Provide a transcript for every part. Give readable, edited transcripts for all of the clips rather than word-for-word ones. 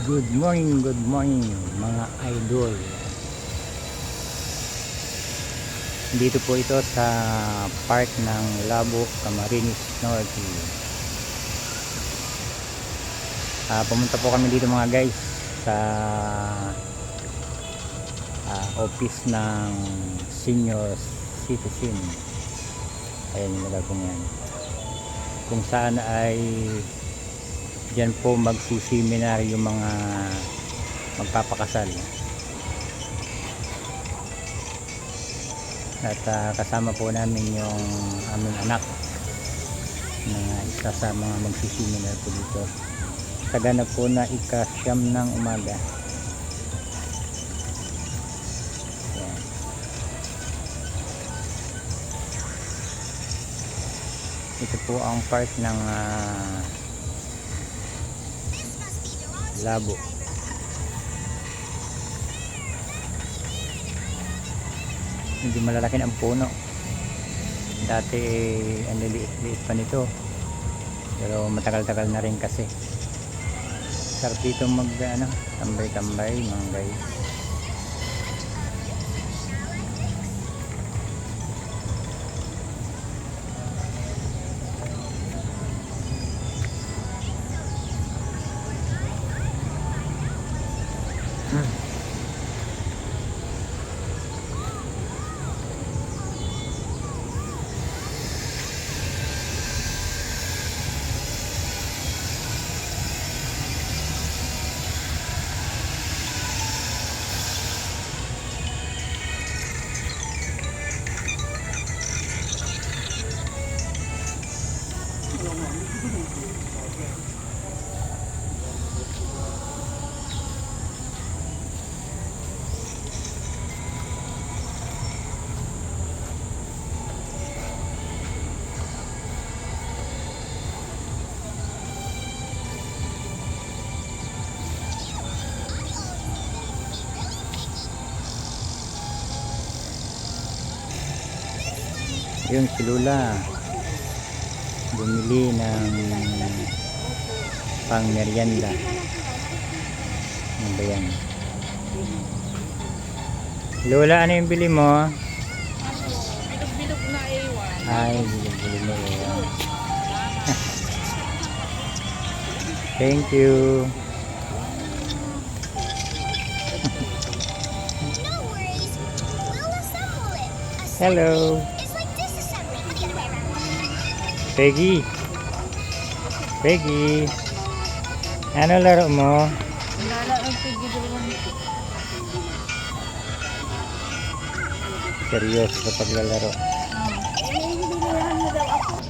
Good morning mga idol. Dito po ito sa park ng Labo, Camarines Norte. Pumunta po kami dito mga guys sa office ng senior citizen. Ayan yung nilagong yan. Kung saan ay diyan po magsiseminar yung mga magpapakasal. At kasama po namin yung aming anak na isa sa mga magsiseminar po dito. Taganap po na ika-siyam ng umaga. Yan. Ito po ang park ng Labo. Hindi malalaki ang puno. Dati ang liliit-liit pa nito. Pero matagal-tagal na rin kasi. Sarap dito tambay-tambay mga guys. Yun si Lula bumili ng pang merienda. Ano ba yan? Lola, ano yung bili mo? Bilog-bilog na ewan. Ay, bilog-bilog na ewan. Thank you. No worries. We'll assemble it. Hello. It's like disassembling the other way around. Peggy. Peggy. Ano laro mo? Nala ang tigil-bilog. Seryoso sa paglalaro. Nahihilihan mo daw ako.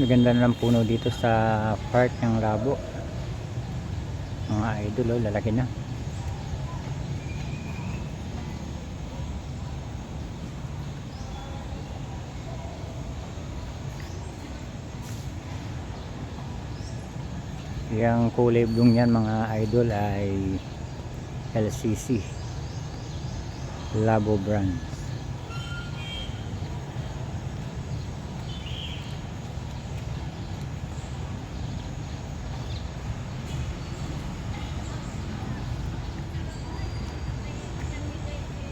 Maganda na lang puno dito sa park ng Labo. Mga idol, lalaki na. Yung kulay blue yan mga idol ay LCC Labo brand.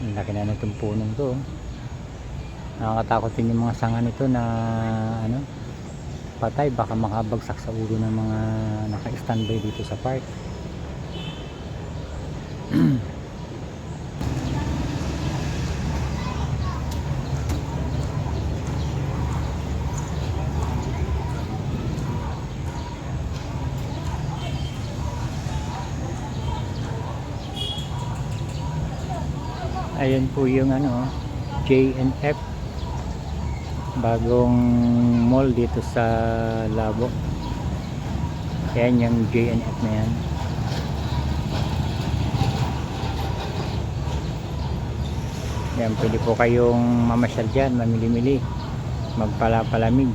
Ang laki na nitong punong to. Nakakatakot din yung mga sanga nito na patay, baka makabagsak sa ulo ng mga naka-standby dito sa park. Ayan po yung ano, J&F, bagong mall dito sa Labo. Ayan yung J&F na yan. Yan, pwede po kayong mamasyal dyan, mamili-mili, magpalapalamig.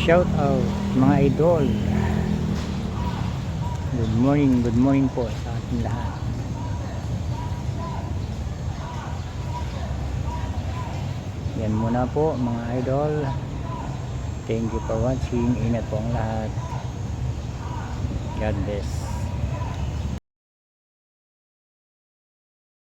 Shout out mga idol. Good morning po sa ating lahat. Yan muna po mga idol. Thank you for watching. Ingat po ang lahat. God bless.